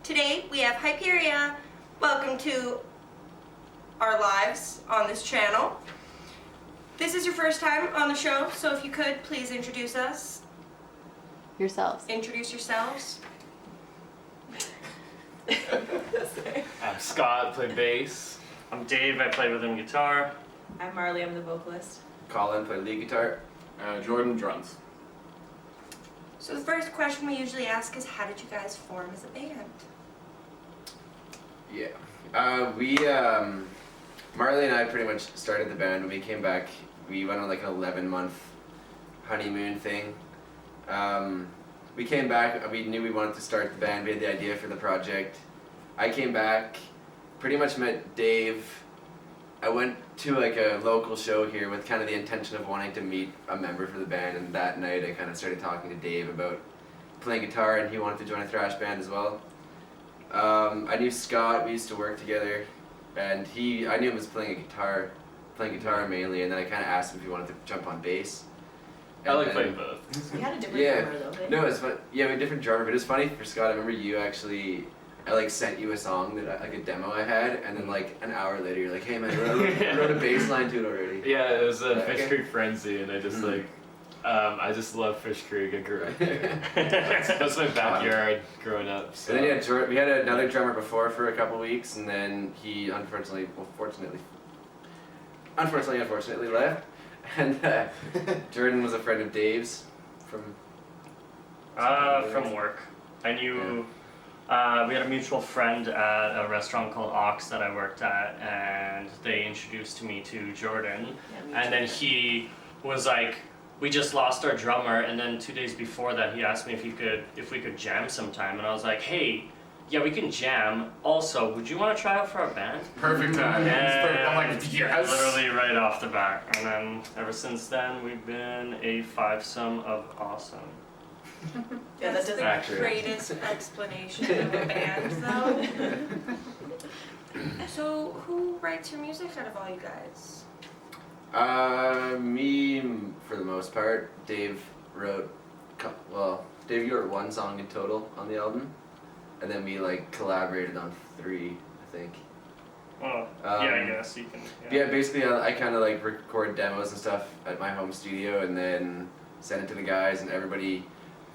Today we have Hyperia. Welcome to our lives on this channel. This is your first time on the show, so if you could, please introduce us. Yourselves. Introduce yourselves. I'm Scott, play bass. I'm Dave, I play rhythm guitar. I'm Marley, I'm the vocalist. Colin, play lead guitar. Jordan, drums. So the first question we usually ask is, how did you guys form as a band? Yeah. Marley and I pretty much started the band when we came back. We went on like an 11-month honeymoon thing. We came back, we knew we wanted to start the band, we had the idea for the project. I came back, pretty much met Dave. I went to like a local show here with kind of the intention of wanting to meet a member for the band, and that night I kind of started talking to Dave about playing guitar, and he wanted to join a thrash band as well. I knew Scott, we used to work together, and I knew him as playing guitar mainly, and then I kind of asked him if he wanted to jump on bass. I like playing both. We had a different drummer though, didn't we? No, it's fun. Yeah, we had a different drummer, but it's funny for Scott. I remember you actually. I like sent you a song that like a demo I had, and then like an hour later you're like, "Hey man, I wrote a bass line to it already." Yeah, it was a Fish Okay. Creek Frenzy, and I just I just love Fish Creek. I grew up there. That's my backyard growing up. So. And then we had another drummer before for a couple weeks, and then he unfortunately left. And Jordan was a friend of Dave's from Work. I knew, we had a mutual friend at a restaurant called Ox that I worked at, and they introduced me to Jordan. And then he was like, we just lost our drummer, and then 2 days before that he asked me if we could jam sometime, and I was like, hey, yeah, we can jam. Also, would you want to try out for our band? Perfect time. And I'm like, yes. literally right off the bat. And then ever since then, we've been a fivesome of awesome. Yeah, That's that the doesn't greatest explanation of a band, though. So who writes your music out of all you guys? Me for the most part. Dave wrote one song in total on the album, and then we like collaborated on 3, I think. Well, yeah, I guess you can. Yeah, basically I kind of like record demos and stuff at my home studio, and then send it to the guys, and everybody,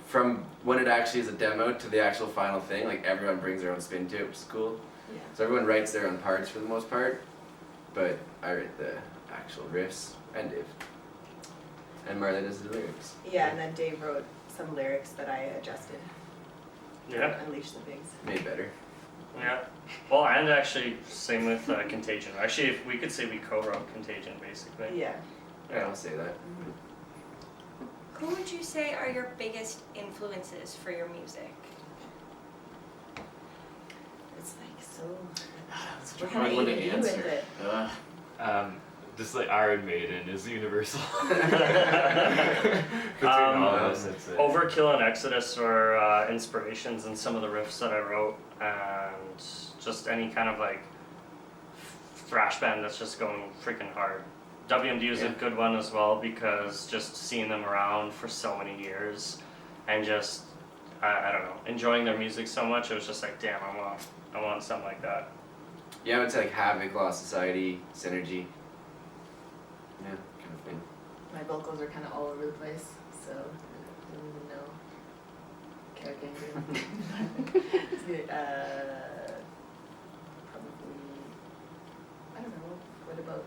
from when it actually is a demo to the actual final thing, like everyone brings their own spin to it, which is cool. Yeah. So everyone writes their own parts for the most part, but I write the actual riffs, and Dave. And Marley does the lyrics. Yeah, and then Dave wrote some lyrics that I adjusted. Yeah. Unleash the Pigs. Made better. Yeah. Well, and actually, same with Contagion. Actually, if we could say we co-wrote Contagion, basically. Yeah. Yeah, I'll say that. Who would you say are your biggest influences for your music? It's like so. That's We're a kind hard of one to ADD with answer. it. Just like Iron Maiden is universal. Between all of us, I'd say. Overkill and Exodus were inspirations in some of the riffs that I wrote, and just any kind of like thrash band that's just going freaking hard. WMD was a good one as well, because just seeing them around for so many years and just I don't know, enjoying their music so much, it was just like, damn, I want something like that. Yeah, I would say like Havoc, Lost Society, Synergy. Yeah, kind of thing. My vocals are kind of all over the place, so I don't even know. Character. Probably. I don't know. What about?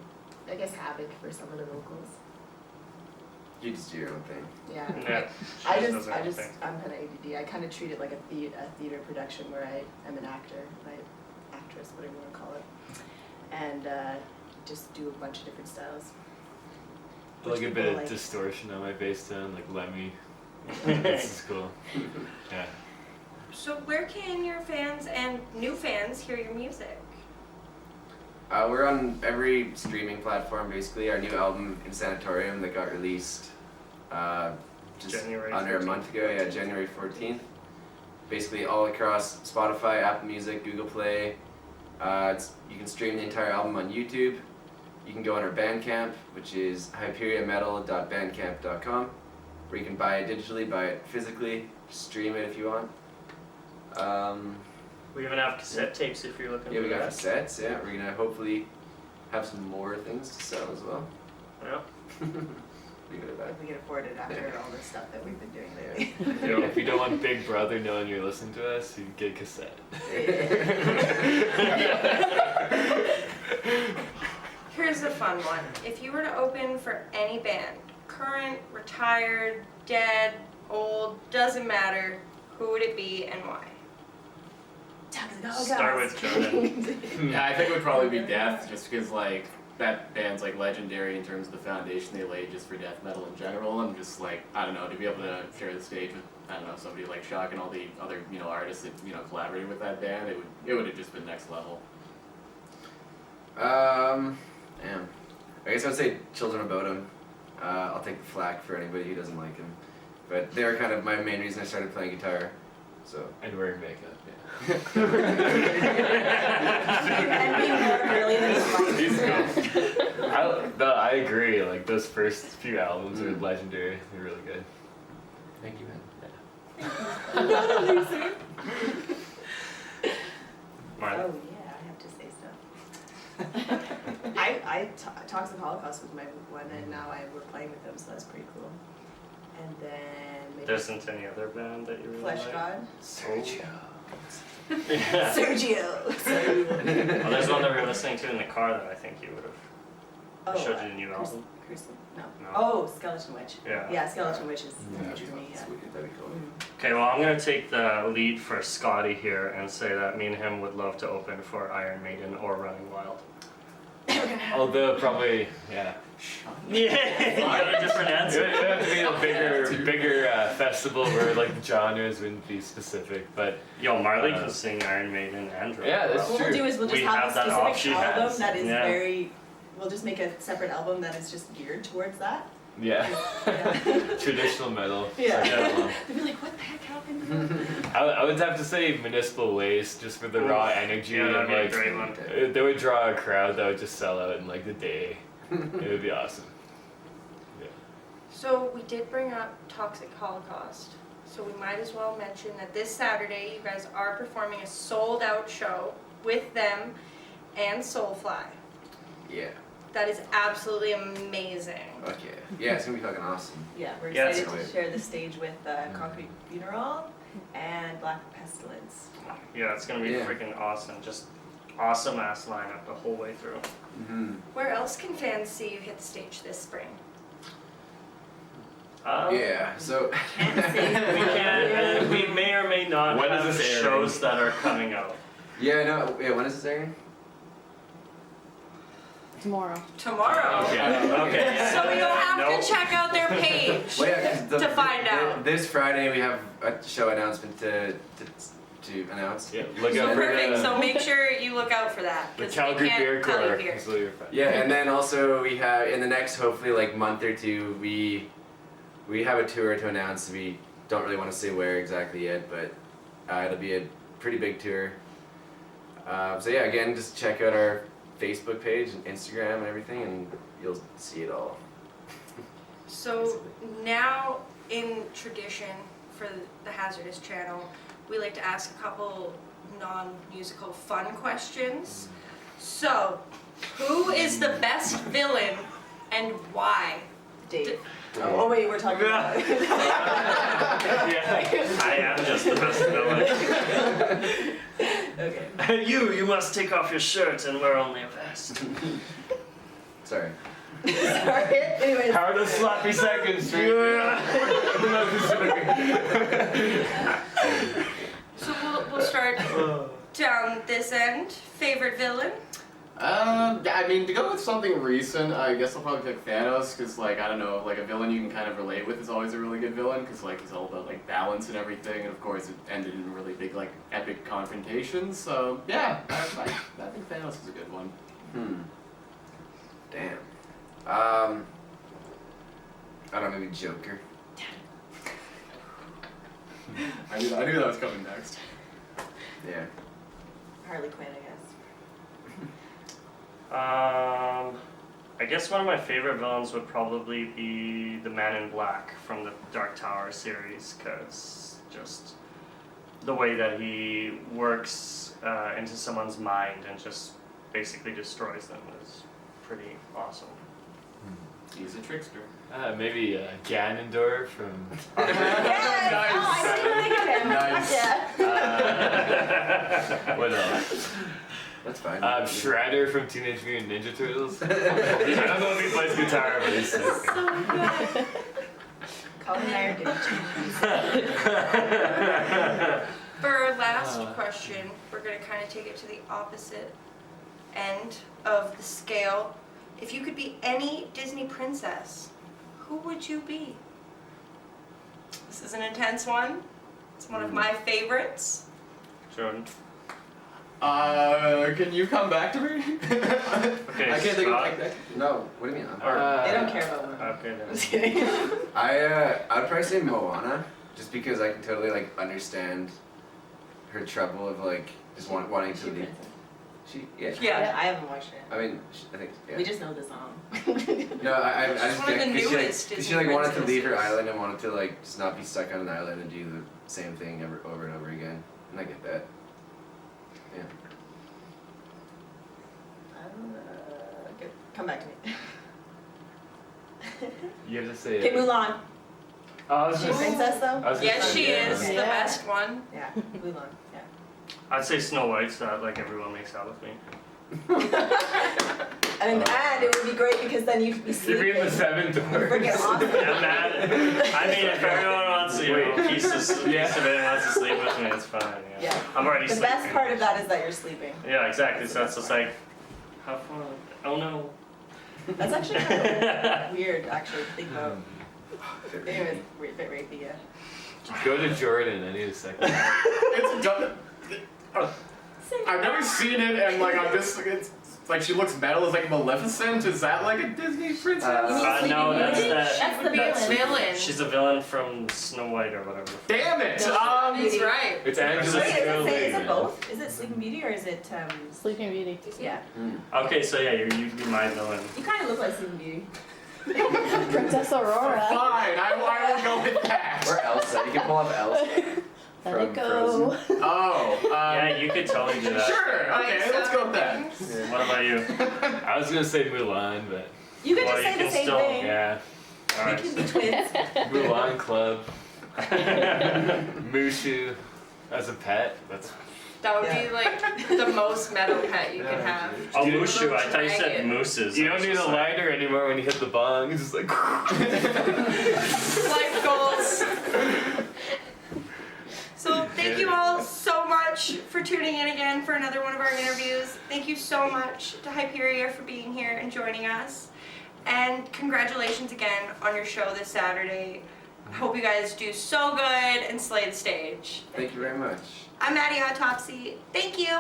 I guess Havoc for some of the vocals. You just do your own thing. Yeah. Yeah, I'm kind of ADD. I kind of treat it like a theater production where I am an actor, actress, whatever you want to call it, and just do a bunch of different styles. Like a bit of distortion on my bass tone, like Lemmy. This is cool. Yeah. So where can your fans and new fans hear your music? We're on every streaming platform, basically. Our new album, In Sanatorium, that got released just January under 14th. a month ago, yeah, January 14th. Basically all across Spotify, Apple Music, Google Play. You can stream the entire album on YouTube. You can go on our Bandcamp, which is hyperiametal.bandcamp.com, where you can buy it digitally, buy it physically, stream it if you want. We even have cassette tapes if you're looking Yeah, for we got that. cassettes. Yeah, we're gonna hopefully have some more things to sell as well. Yeah. Leave it at that. If we can afford it after all the stuff that we've been doing lately. If you don't want Big Brother knowing you're listening to us, you can get a cassette. Here's a fun one. If you were to open for any band, current, retired, dead, old, doesn't matter, who would it be and why? Start with Jordan. Yeah, I think it would probably be Death, just because like that band's like legendary in terms of the foundation they laid just for death metal in general, and just like I don't know, to be able to share the stage with somebody like Shock and all the other artists that collaborated with that band, it would have just been next level. Damn. I guess I'd say Children of Bodom. I'll take the flack for anybody who doesn't like him, but they're kind of my main reason I started playing guitar. So. And wearing makeup, yeah. And being more girly than He's the I agree. Like those first few albums are legendary. They're really good. Thank you, man. Marley. Oh yeah, I have to say stuff. Toxic Holocaust was my one, and now we're playing with them, so that's pretty cool. And then maybe There isn't any other band that you really Flesh like? God. Sergio. Yeah. Sergio. Well, there's one that we were listening to in the car that I think you would have. I showed you the new album. No. No. Oh, Skeleton Witch. Yeah. Yeah, Skeleton Witch is Yeah, huge for me. Yeah. sweet. That'd be cool. Okay, well, I'm going to take the lead for Scotty here and say that me and him would love to open for Iron Maiden or Running Wild. Although probably, yeah. Yeah, you got a different It answer. would have to be a bigger festival where like the genres wouldn't be specific, but Yo, Marley can sing Iron Maiden and Running Yeah, that's Wild. What we'll do is we'll just We have have a that specific option. album Has. that is Yeah. very. We'll just make a separate album that is just geared towards that. yeah, Yeah. traditional metal. Yeah. Yeah. They'd be like, what the heck happened? I would have to say Municipal Waste just for the raw energy Yeah, that'd and be a like great one. they would draw a crowd that would just sell out in like the day. It would be awesome. So we did bring up Toxic Holocaust, so we might as well mention that this Saturday you guys are performing a sold out show with them and Soulfly. Yeah. That is absolutely amazing. Okay. Yeah, it's gonna be fucking awesome. Yeah, we're Yeah, excited it's to share the stage with Concrete Funeral and Black Pestilence. Yeah, it's going to be Yeah. freaking awesome. Just awesome ass lineup the whole way through. Mm-hmm. Where else can fans see you hit the stage this spring? Yeah. So. We can, we may or may not When is have this airing? shows that are coming out. Yeah. No. Yeah. When is this airing? Tomorrow. Tomorrow. Okay. Okay. So you'll have Nope. to check out their page. Well, yeah, 'cause To find out. This Friday we have a show announcement to announce. Yeah, look So out for perfect. the, So make sure you look out for that. the 'cause Calgary we can't Beer tell you Corps. here. So you're fine. Yeah, and then also we have in the next hopefully like month or two we have a tour to announce. We don't really want to say where exactly yet, but it'll be a pretty big tour. So yeah, again, just check out our Facebook page and Instagram and everything, and you'll see it all. So now, in tradition for the Hazzardous channel, we like to ask a couple non-musical fun questions. So, who is the best villain and why? Dave. Oh wait, we're talking about. Yeah. I am just the best villain. Okay. You must take off your shirt and wear only a vest. Sorry. Sorry. Anyways. How are those sloppy seconds? So we'll start down this end. Favorite villain? Yeah, I mean, to go with something recent, I guess I'll probably pick Thanos, because, like, I don't know, like, a villain you can kind of relate with is always a really good villain, because, like, he's all about, like, balance and everything, and, of course, it ended in really big, like, epic confrontations, so, yeah, I think Thanos is a good one. Damn. I don't know, maybe Joker. I knew that was coming next. Yeah. Harley Quinn, I guess. I guess one of my favorite villains would probably be the Man in Black from the Dark Tower series, because just the way that he works into someone's mind and just basically destroys them is pretty awesome. He's a trickster. Maybe Ganondorf from. Yes! Nice. Oh, I didn't think of him. Nice. Yeah. What else? That's fine. Shredder from Teenage Mutant Ninja Turtles. I don't know if he plays guitar, but he's sick. So good. Colin and I are getting changes. For our last question, we're going to kind of take it to the opposite end of the scale. If you could be any Disney princess, who would you be? This is an intense one. It's one of my favorites. Jordan. Can you come back to me? Okay, I can't think of Scott. like No, what do you mean? They don't care about women. Okay then. Just kidding. I'd probably say Moana, just because I can totally like understand her trouble of like just wanting to leave. Yeah. Yeah. I haven't watched it. I mean, I think. Yeah. We just know the song. No, I She's just one of get the because she newest like, Disney wanted to leave her princesses. island and wanted to like just not be stuck on an island and do the same thing over and over again, and I get that. Yeah. Good. Come back to me. You have to say Okay, it. Mulan. I was Is she a just. princess though? I was just Yes, she saying, is yeah. the Yeah. best one. Yeah, Mulan. Yeah. I'd say Snow White, so that like everyone makes out with me. And it would be great because then you'd be You'd sleeping. be in the seven doors. Freaking awesome. I'm mad. I mean, if everyone wants to, piece of it wants to sleep with me, it's fine. Yeah. Yeah. I'm already The sleeping. best part of that is that you're sleeping. Yeah, exactly. So it's just like, have fun. Oh no. That's actually kind of weird, actually, to think about. Anyways, a bit rapey, yeah. Go to Jordan. I need a second. It's done. I've never seen it, and like I'm just it's like she looks metal as like Maleficent. Is that like a Disney princess? No, that's that. That's the villain. She's a villain from Snow White or whatever. Damn it! He's right. It's Angela Wait, is Jolie. it both? Is it Sleeping Beauty or is it Sleeping Beauty. Yeah. Okay, so yeah, you'd be my villain. You kind of look like Sleeping Beauty. Princess Aurora. Fine, I will go with that. Or Elsa. You can pull off Elsa. Let From it go. Oh, Yeah, you could totally do that. sure. Okay, let's go with that. What about you? I was gonna say Mulan, but You could Well, just you say can the same still- thing. yeah. All We right. can be twins. Mulan Club. Mushu as a pet. That's That would be like the most metal pet you could have. Oh, You- Mushu. I thought you said Dragon. mooses. you I don't was need a just like- lighter anymore when you hit the bong. It's just like. Life goals. So thank you all so much for tuning in again for another one of our interviews. Thank you so much to Hyperia for being here and joining us. And congratulations again on your show this Saturday. I hope you guys do so good and slay the stage. Thank you very much. I'm Addy Autopsy. Thank you.